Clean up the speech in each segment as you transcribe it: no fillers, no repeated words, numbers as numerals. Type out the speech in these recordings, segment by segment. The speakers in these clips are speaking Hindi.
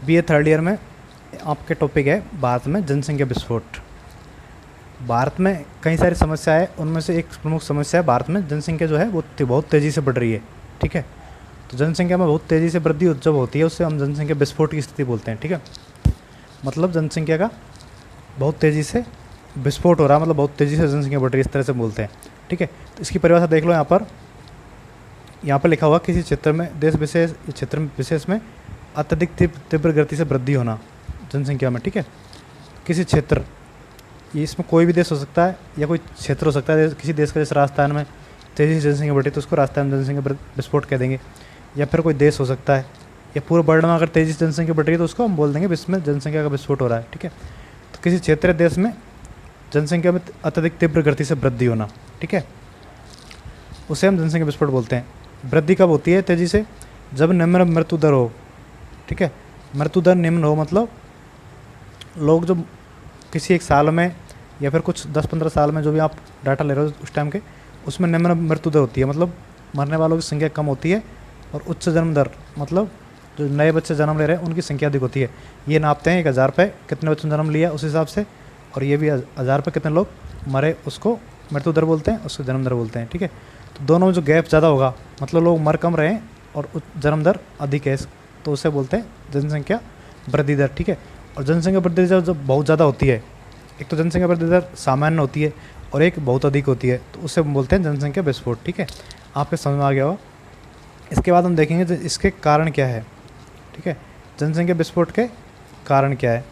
बीए थर्ड ईयर में आपके टॉपिक है भारत में जनसंख्या विस्फोट। भारत में कई सारी समस्या है, उनमें से एक प्रमुख समस्या है भारत में जनसंख्या जो है वो बहुत तेज़ी से बढ़ रही है। ठीक है, तो जनसंख्या में बहुत तेज़ी से वृद्धि जब होती है उससे हम जनसंख्या विस्फोट की स्थिति बोलते हैं। ठीक है, मतलब जनसंख्या का बहुत तेज़ी से विस्फोट हो रहा है, मतलब बहुत तेज़ी से जनसंख्या बढ़ रही है, इस तरह से बोलते हैं। ठीक है, तो इसकी परिभाषा देख लो। यहाँ पर लिखा हुआ किसी क्षेत्र में देश विशेष क्षेत्र विशेष में अत्यधिक तीव्र गति से वृद्धि होना जनसंख्या में। ठीक है, किसी क्षेत्र, ये इसमें कोई भी देश हो सकता है या कोई क्षेत्र हो सकता है। किसी देश का जैसे राजस्थान में तेज़ी से जनसंख्या बढ़ी तो उसको राजस्थान में जनसंख्या विस्फोट कह देंगे। या फिर कोई देश हो सकता है या पूरे वर्ल्ड में अगर तेज़ी से जनसंख्या बढ़ रही है तो उसको हम बोल देंगे इसमें जनसंख्या का विस्फोट हो रहा है। ठीक है, तो किसी क्षेत्र या देश में जनसंख्या में अत्यधिक तीव्र गति से वृद्धि होना, ठीक है, उसे हम जनसंख्या विस्फोट बोलते हैं। वृद्धि कब होती है तेज़ी से? जब निम्न मृत्यु दर हो। ठीक है, मृत्यु दर निम्न हो मतलब लोग जो किसी एक साल में या फिर कुछ 10-15 साल में जो भी आप डाटा ले रहे हो उस टाइम के, उसमें निम्न मृत्यु दर होती है, मतलब मरने वालों की संख्या कम होती है, और उच्च जन्म दर मतलब जो नए बच्चे जन्म ले रहे हैं उनकी संख्या अधिक होती है। ये नापते हैं 1000 पे कितने बच्चों ने जन्म लिया उस हिसाब से, और ये भी 1000 पे कितने लोग मरे उसको मृत्यु दर बोलते हैं, उसको जन्म दर बोलते हैं। ठीक है, तो दोनों में जो गैप ज़्यादा होगा मतलब लोग मर कम रहे हैं और जन्म दर अधिक है, तो उसे बोलते हैं जनसंख्या वृद्धि दर। ठीक है, और जनसंख्या वृद्धि दर जब बहुत ज़्यादा होती है, एक तो जनसंख्या वृद्धि दर सामान्य होती है और एक बहुत अधिक होती है, तो उसे बोलते हैं जनसंख्या विस्फोट। ठीक है, आपके समझ में आ गया हो। इसके बाद हम देखेंगे इसके कारण क्या है। ठीक है, जनसंख्या विस्फोट के कारण क्या है।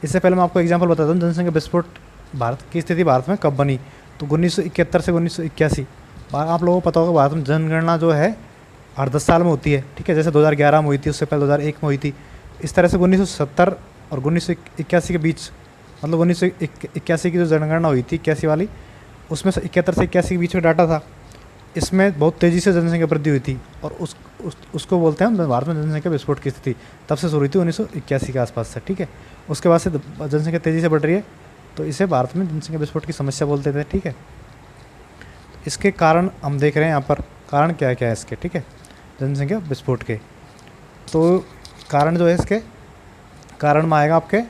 इससे पहले मैं आपको एग्जांपल बताता हूँ जनसंख्या विस्फोट भारत की स्थिति भारत में कब बनी। तो 1971 से 1981 आप लोगों को पता होगा भारत में जनगणना जो है हर 10 साल में होती है। ठीक है, जैसे 2011 में हुई थी, उससे पहले 2001 में हुई थी। इस तरह से 1970 और 1981 के बीच, मतलब 1981 की जो जनगणना हुई थी 81 वाली, उसमें 71 से 81 के बीच में डाटा था। इसमें बहुत तेज़ी से जनसंख्या वृद्धि हुई थी और उसको बोलते हैं हम भारत में जनसंख्या विस्फोट की स्थिति। तब से शुरू हुई थी 1981 के आसपास से। ठीक है, उसके बाद से जनसंख्या तेज़ी से बढ़ रही है, तो इसे भारत में जनसंख्या विस्फोट की समस्या बोलते थे। ठीक है, इसके कारण हम देख रहे हैं यहाँ पर कारण क्या है इसके। ठीक है, जनसंख्या विस्फोट के तो कारण जो है इसके कारण में आएगा आपके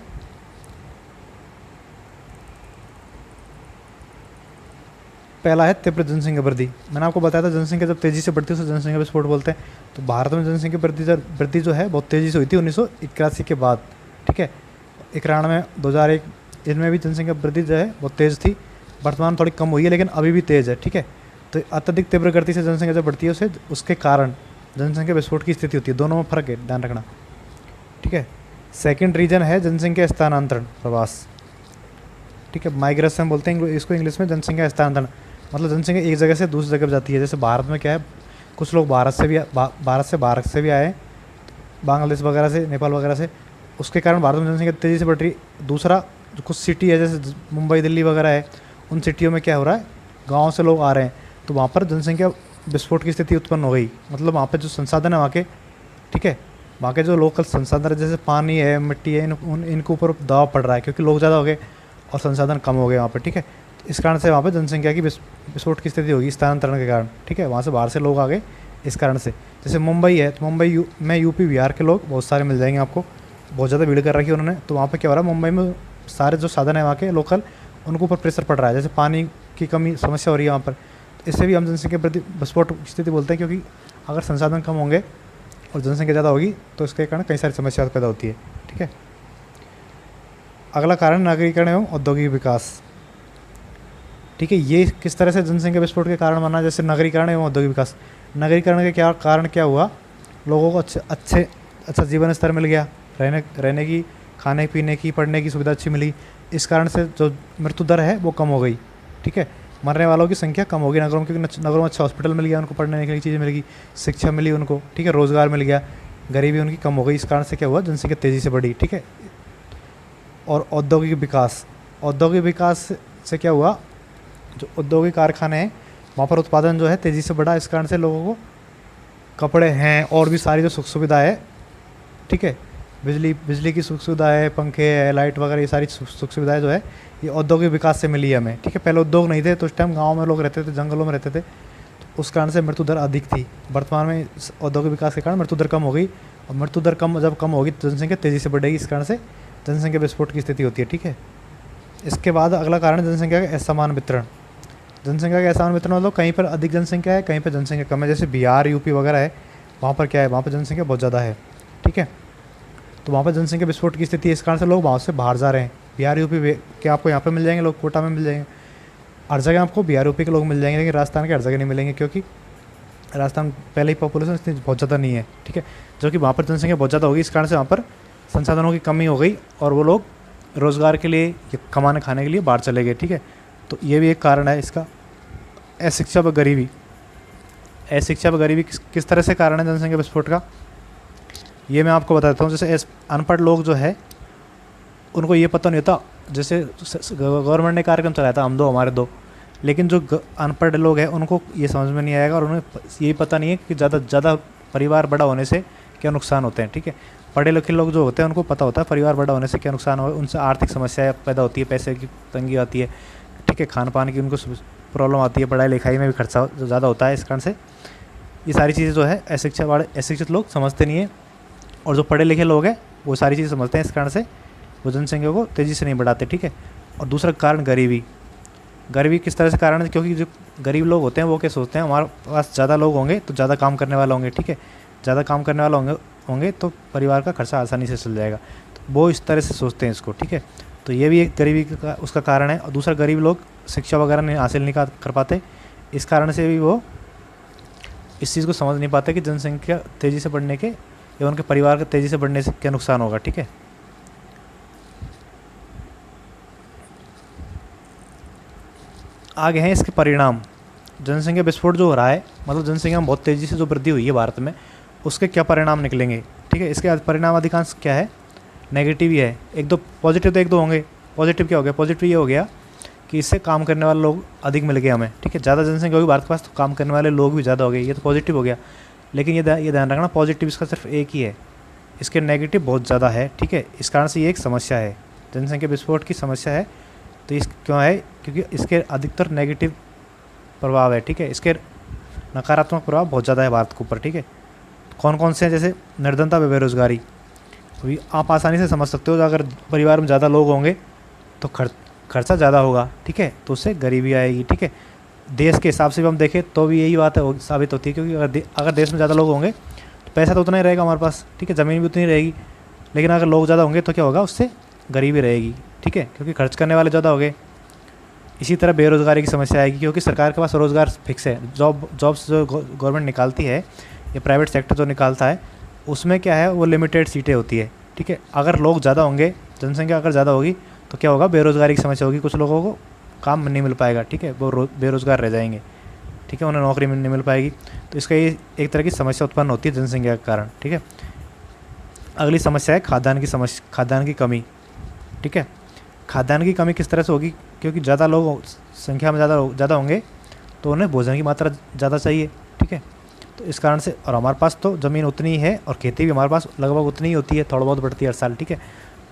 पहला है तीव्र जनसंख्या वृद्धि। मैंने आपको बताया था जनसंख्या जब तेज़ी से बढ़ती है उसे जनसंख्या विस्फोट बोलते हैं। तो भारत में जनसंख्या वृद्धि जो है बहुत तेज़ी से हुई थी 1981 के बाद। ठीक है, 91, 2001 इनमें भी जनसंख्या वृद्धि जो है बहुत तेज़ थी। वर्तमान थोड़ी कम हुई है लेकिन अभी भी तेज़ है। ठीक है, तो अत्यधिक तीव्र गति से जनसंख्या जब बढ़ती है उसके कारण जनसंख्या विस्फोट की स्थिति होती है। दोनों में फ़र्क है, ध्यान रखना। ठीक है, सेकंड रीजन है जनसंख्या स्थानांतरण प्रवास। ठीक है, माइग्रेशन बोलते हैं इसको इंग्लिश में, जनसंख्या स्थानांतरण मतलब जनसंख्या एक जगह से दूसरी जगह पर जाती है। जैसे भारत में क्या है, कुछ लोग भारत से भी आए, बांग्लादेश वगैरह से, नेपाल वगैरह से, उसके कारण भारत में जनसंख्या तेज़ी से बढ़ रही है। दूसरा जो कुछ सिटी है जैसे मुंबई, दिल्ली वगैरह है, उन सिटियों में क्या हो रहा है, गाँव से लोग आ रहे हैं, तो वहाँ पर जनसंख्या विस्फोट की स्थिति उत्पन्न हो गई। मतलब वहाँ पे जो संसाधन है वहाँ के, ठीक है, वहाँ के जो लोकल संसाधन है जैसे पानी है, मिट्टी है, इनके ऊपर दबाव पड़ रहा है क्योंकि लोग ज़्यादा हो गए और संसाधन कम हो गए वहाँ पे। ठीक है, इस कारण से वहाँ पे जनसंख्या की विस्फोट की स्थिति होगी स्थानांतरण के कारण। ठीक है, वहाँ से बाहर से लोग आ गए इस कारण से। जैसे मुंबई है तो मुंबई में यूपी बिहार के लोग बहुत सारे मिल जाएंगे आपको, बहुत ज़्यादा भीड़ कर रखी है उन्होंने। तो वहाँ पर क्या हो रहा है, मुंबई में सारे जो साधन है वहाँ के लोकल, उनके ऊपर प्रेशर पड़ रहा है। जैसे पानी की कमी समस्या हो रही है वहाँ पर, इससे भी हम जनसंख्या प्रति विस्फोट स्थिति बोलते हैं, क्योंकि अगर संसाधन कम होंगे और जनसंख्या ज़्यादा होगी तो इसके कारण कई सारी समस्या पैदा होती है। ठीक है, अगला कारण नगरीकरण एवं औद्योगिक विकास। ठीक है, ये किस तरह से जनसंख्या विस्फोट के कारण बना, जैसे नगरीकरण एवं औद्योगिक विकास। नगरीकरण के क्या कारण क्या हुआ, लोगों को अच्छा जीवन स्तर मिल गया, रहने की, खाने पीने की, पढ़ने की सुविधा अच्छी मिली। इस कारण से जो मृत्यु दर है वो कम हो गई। ठीक है, मरने वालों की संख्या कम होगी नगरों में, क्योंकि नगरों में अच्छा हॉस्पिटल मिल गया, उनको पढ़ने की चीज़ें मिल गई, शिक्षा मिली उनको। ठीक है, रोज़गार मिल गया, गरीबी उनकी कम हो गई। इस कारण से क्या हुआ, जनसंख्या तेज़ी से बढ़ी। ठीक है, और औद्योगिक विकास से क्या हुआ, जो औद्योगिक कारखाने हैं वहाँ पर उत्पादन जो है तेज़ी से बढ़ा। इस कारण से लोगों को कपड़े हैं और भी सारी जो सुख सुविधा है, ठीक है, बिजली की सुख सुविधा है, पंखे है, लाइट वगैरह, ये सारी सुख सुविधाएं जो है ये औद्योगिक विकास से मिली है हमें। ठीक है, पहले उद्योग नहीं थे तो उस टाइम गाँव में लोग रहते थे, जंगलों में रहते थे, तो उस कारण से मृत्यु दर अधिक थी। वर्तमान में औद्योगिक विकास के कारण मृत्यु दर कम हो गई और मृत्यु दर जब कम होगी तो जनसंख्या तेज़ी से बढ़ेगी, इस कारण से जनसंख्या विस्फोट की स्थिति होती है। ठीक है, इसके बाद अगला कारण है जनसंख्या का असमान वितरण। जनसंख्या का असमान वितरण मतलब कहीं पर अधिक जनसंख्या है, कहीं पर जनसंख्या कम है। जैसे बिहार, यूपी वगैरह है, वहाँ पर क्या है, वहाँ पर जनसंख्या बहुत ज़्यादा है। ठीक है, तो वहाँ पर जनसंख्या विस्फोट की स्थिति है, इस कारण से लोग वहाँ से बाहर जा रहे हैं। बिहार, यूपी के आपको यहाँ पर मिल जाएंगे लोग, कोटा में मिल जाएंगे, हर जगह आपको बिहार, यूपी के लोग मिल जाएंगे, लेकिन राजस्थान के हर जगह नहीं मिलेंगे, क्योंकि राजस्थान पहले ही पॉपुलेशन इतनी बहुत ज़्यादा नहीं है। ठीक है, जो कि वहाँ पर जनसंख्या बहुत ज़्यादा होगी, इस कारण से वहाँ पर संसाधनों की कमी हो गई और वो लोग रोज़गार के लिए या कमाने खाने के लिए बाहर चले गए। ठीक है, तो ये भी एक कारण है इसका। अशिक्षा व गरीबी, अशिक्षा व गरीबी किस तरह से कारण है जनसंख्या विस्फोट का, ये मैं आपको बताता हूँ। जैसे अनपढ़ लोग जो है उनको ये पता नहीं होता, जैसे गवर्नमेंट ने कार्यक्रम चलाया था हम दो हमारे दो, लेकिन जो अनपढ़ लोग हैं उनको ये समझ में नहीं आएगा और उन्हें यही पता नहीं है कि ज़्यादा परिवार बड़ा होने से क्या नुकसान होते हैं। ठीक है, पढ़े लिखे लोग जो होते हैं उनको पता होता है परिवार बड़ा होने से क्या नुकसान हो, उनसे आर्थिक समस्याएं पैदा होती है, पैसे की तंगी आती है। ठीक है, खान पान की उनको प्रॉब्लम आती है, पढ़ाई लिखाई में भी खर्चा ज़्यादा होता है। इस कारण से ये सारी चीज़ें जो है अशिक्षित लोग समझते नहीं है, और जो पढ़े लिखे लोग हैं वो सारी चीज़ें समझते हैं, इस कारण से वो जनसंख्या को तेज़ी से नहीं बढ़ाते। ठीक है, और दूसरा कारण गरीबी। गरीबी किस तरह से कारण है, क्योंकि जो गरीब लोग होते हैं वो क्या सोचते हैं, हमारे पास ज़्यादा लोग होंगे तो ज़्यादा काम करने वाले होंगे। ठीक है, ज़्यादा काम करने वाला होंगे तो परिवार का खर्चा आसानी से चल जाएगा, तो वो इस तरह से सोचते हैं इसको। ठीक है, तो ये भी एक गरीबी का उसका कारण है। और दूसरा, गरीब लोग शिक्षा वगैरह नहीं हासिल नहीं कर पाते, इस कारण से भी वो इस चीज़ को समझ नहीं पाते कि जनसंख्या तेज़ी से बढ़ने के या उनके परिवार के तेज़ी से बढ़ने से क्या नुकसान होगा। ठीक है, आगे हैं इसके परिणाम। जनसंख्या विस्फोट जो हो रहा है, मतलब जनसंख्या में बहुत तेज़ी से जो वृद्धि हुई है भारत में, उसके क्या परिणाम निकलेंगे। ठीक है, इसके परिणाम अधिकांश क्या है, नेगेटिव ही है। एक दो पॉजिटिव तो एक दो होंगे। पॉजिटिव क्या हो गया, पॉजिटिव ये हो गया कि इससे काम करने वाले लोग अधिक मिल गए हमें। ठीक है, ज़्यादा जनसंख्या होगी भारत के पास तो काम करने वाले लोग भी ज़्यादा हो गए, ये तो पॉजिटिव हो गया। लेकिन ये ध्यान रखना, पॉजिटिव इसका सिर्फ एक ही है, इसके नेगेटिव बहुत ज़्यादा है। ठीक है, इस कारण से ये एक समस्या है, जनसंख्या विस्फोट की समस्या है। तो इस क्यों है, क्योंकि इसके अधिकतर नेगेटिव प्रभाव है। ठीक है, इसके नकारात्मक प्रभाव बहुत ज़्यादा है भारत के ऊपर। ठीक है, कौन कौन से हैं, जैसे निर्धनता व बेरोजगारी। अभी आप आसानी से समझ सकते हो, अगर परिवार में ज़्यादा लोग होंगे तो खर्चा ज़्यादा होगा। ठीक है, तो उससे गरीबी आएगी। ठीक है, देश के हिसाब से भी हम देखें तो भी यही बात है, साबित होती है, क्योंकि अगर देश में ज़्यादा लोग होंगे तो पैसा तो उतना ही रहेगा हमारे पास। ठीक है, ज़मीन भी उतनी रहेगी, लेकिन अगर लोग ज़्यादा होंगे तो क्या होगा, उससे गरीबी रहेगी। ठीक है, क्योंकि खर्च करने वाले ज़्यादा हो गए। इसी तरह बेरोज़गारी की समस्या आएगी, क्योंकि सरकार के पास रोज़गार फिक्स है। जॉब्स जो गवर्नमेंट निकालती है या प्राइवेट सेक्टर जो निकालता है, उसमें क्या है, वो लिमिटेड सीटें होती है। ठीक है, अगर लोग ज़्यादा होंगे, जनसंख्या अगर ज़्यादा होगी तो क्या होगा, बेरोज़गारी की समस्या होगी, कुछ लोगों को काम नहीं मिल पाएगा। ठीक है, वो बेरोज़गार रह जाएंगे। ठीक है, उन्हें नौकरी नहीं मिल पाएगी, तो इसका ये एक तरह की समस्या उत्पन्न होती है जनसंख्या के कारण। ठीक है, अगली समस्या है खाद्यान्न की कमी। ठीक है, खाद्यान्न की कमी किस तरह से होगी, क्योंकि ज़्यादा लोग संख्या में ज़्यादा होंगे तो उन्हें भोजन की मात्रा ज़्यादा चाहिए। ठीक है, तो इस कारण से, और हमारे पास तो ज़मीन उतनी ही है और खेती भी हमारे पास लगभग उतनी ही होती है, थोड़ा बहुत बढ़ती है हर साल। ठीक है,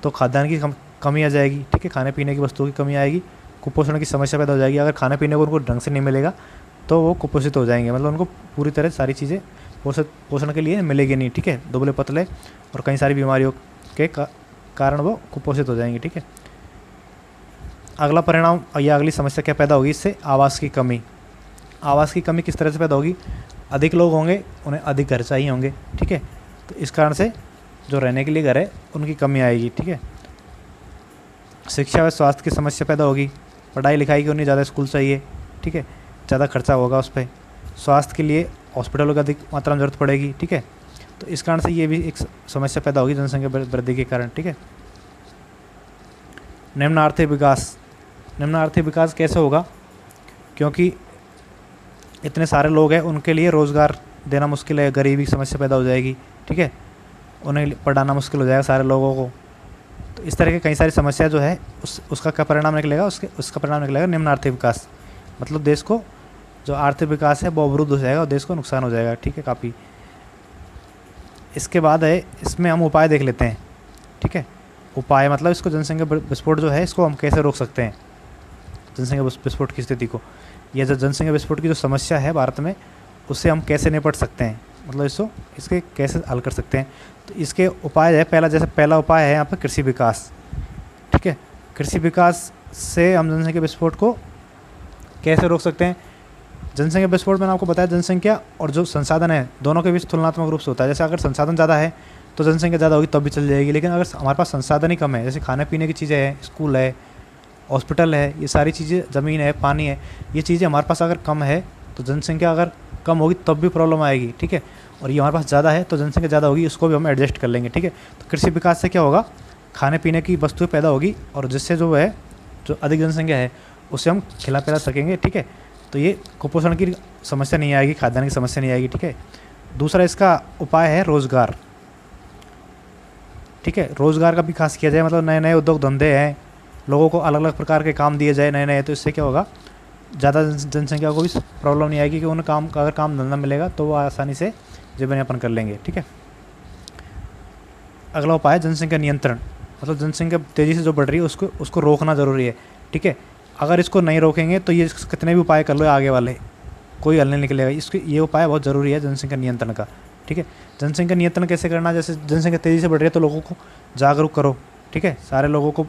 तो खाद्यान्न की कमी आ जाएगी। ठीक है, खाने पीने की वस्तुओं की कमी आएगी, कुपोषण की समस्या पैदा हो जाएगी। अगर खाने पीने को उनको ढंग से नहीं मिलेगा तो वो कुपोषित हो जाएंगे, मतलब उनको पूरी तरह सारी चीज़ें पोषण के लिए मिलेगी नहीं। ठीक है, दुबले पतले और कई सारी बीमारियों के कारण वो कुपोषित हो जाएंगे। ठीक है, अगला परिणाम या अगली समस्या क्या पैदा होगी, इससे आवास की कमी। आवास की कमी किस तरह से पैदा होगी, अधिक लोग होंगे, उन्हें अधिक घर चाहिए होंगे। ठीक है, तो इस कारण से जो रहने के लिए घर है उनकी कमी आएगी। ठीक है, शिक्षा व स्वास्थ्य की समस्या पैदा होगी, पढ़ाई लिखाई की उन्हें ज़्यादा स्कूल चाहिए। ठीक है, ज़्यादा खर्चा होगा उस पर, स्वास्थ्य के लिए हॉस्पिटलों की अधिक मात्रा में ज़रूरत पड़ेगी। ठीक है, तो इस कारण से ये भी एक समस्या पैदा होगी जनसंख्या वृद्धि के कारण। ठीक है, निम्न आर्थिक विकास। निम्न आर्थिक विकास कैसे होगा, क्योंकि इतने सारे लोग हैं, उनके लिए रोज़गार देना मुश्किल है, गरीबी की समस्या पैदा हो जाएगी। ठीक है, उन्हें पढ़ाना मुश्किल हो जाएगा सारे लोगों को। तो इस तरह की कई सारी समस्या जो है उसका क्या परिणाम निकलेगा, उसका परिणाम निकलेगा निम्न आर्थिक विकास। मतलब देश को जो आर्थिक विकास है वो अवरुद्ध हो जाएगा और देश को नुकसान हो जाएगा। ठीक है, काफ़ी। इसके बाद है, इसमें हम उपाय देख लेते हैं। ठीक है, उपाय मतलब इसको जनसंख्या विस्फोट जो है इसको हम कैसे रोक सकते हैं, जनसंख्या विस्फोट की स्थिति को, यह जो जनसंख्या विस्फोट की जो समस्या है भारत में, उससे हम कैसे निपट सकते हैं। मतलब इसके कैसे हल कर सकते हैं। तो इसके उपाय है, पहला उपाय है यहाँ पर कृषि विकास। ठीक है, कृषि विकास से हम जनसंख्या विस्फोट को कैसे रोक सकते हैं। जनसंख्या विस्फोट मैंने आपको बताया, जनसंख्या और जो संसाधन है दोनों के बीच तुलनात्मक रूप से होता है। जैसे अगर संसाधन ज़्यादा है तो जनसंख्या ज़्यादा होगी तब भी चल जाएगी, लेकिन अगर हमारे पास संसाधन ही कम है, जैसे खाने पीने की चीज़ें हैं, स्कूल है, हॉस्पिटल है, ये सारी चीज़ें, ज़मीन है, पानी है, ये चीज़ें हमारे पास अगर कम है तो जनसंख्या अगर कम होगी तब भी प्रॉब्लम आएगी। ठीक है, और ये हमारे पास ज़्यादा है तो जनसंख्या ज़्यादा होगी, इसको भी हम एडजस्ट कर लेंगे। ठीक है, तो कृषि विकास से क्या होगा, खाने पीने की वस्तुएं पैदा होगी और जिससे जो है जो अधिक जनसंख्या है उसे हम खिला पिला सकेंगे। ठीक है, तो ये कुपोषण की समस्या नहीं आएगी, खाद्यान्न की समस्या नहीं आएगी। ठीक है, दूसरा इसका उपाय है रोज़गार। ठीक है, रोज़गार का विकास किया जाए, मतलब नए नए उद्योग धंधे हैं, लोगों को अलग अलग प्रकार के काम दिए जाए नए नए, तो इससे क्या होगा, ज़्यादा जनसंख्या को भी प्रॉब्लम नहीं आएगी कि उन्हें अगर काम धंधा मिलेगा तो वो आसानी से जीवन यापन कर लेंगे। ठीक है, अगला उपाय है जनसंख्या नियंत्रण, मतलब जनसंख्या तेज़ी से जो बढ़ रही है उसको रोकना ज़रूरी है। ठीक है, अगर इसको नहीं रोकेंगे तो ये कितने भी उपाय कर लो आगे वाले, कोई हल नहीं निकलेगा। ये उपाय बहुत ज़रूरी है जनसंख्या नियंत्रण का। ठीक है, जनसंख्या नियंत्रण कैसे करना, जैसे जनसंख्या तेज़ी से बढ़ रही है तो लोगों को जागरूक करो। ठीक है, सारे लोगों को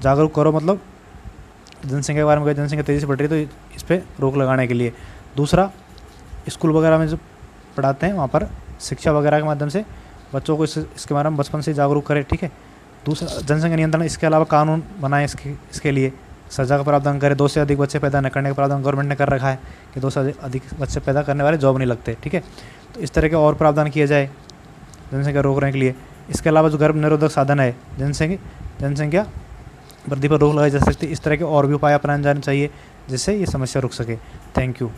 जागरूक करो, मतलब जनसंख्या के बारे में, जनसंख्या तेज़ी से बढ़ रही है तो इस पर रोक लगाने के लिए। दूसरा, स्कूल वगैरह में जो पढ़ाते हैं वहाँ पर शिक्षा वगैरह के माध्यम से बच्चों को इसके बारे में बचपन से जागरूक करें। ठीक है, दूसरा जनसंख्या नियंत्रण, इसके अलावा कानून बनाए इसके लिए, सजा का प्रावधान करें, 2 से अधिक बच्चे पैदा न करने का प्रावधान गवर्नमेंट ने कर रखा है कि 2 से अधिक बच्चे पैदा करने वाले जॉब नहीं लगते। ठीक है, तो इस तरह के और प्रावधान किया जाए जनसंख्या रोकने के लिए। इसके अलावा जो गर्भ निरोधक साधन है, जनसंख्या वृद्धि पर रोक लगाई जा सकती है। इस तरह के और भी उपाय अपनाए जाने चाहिए जिससे ये समस्या रुक सके। Thank you.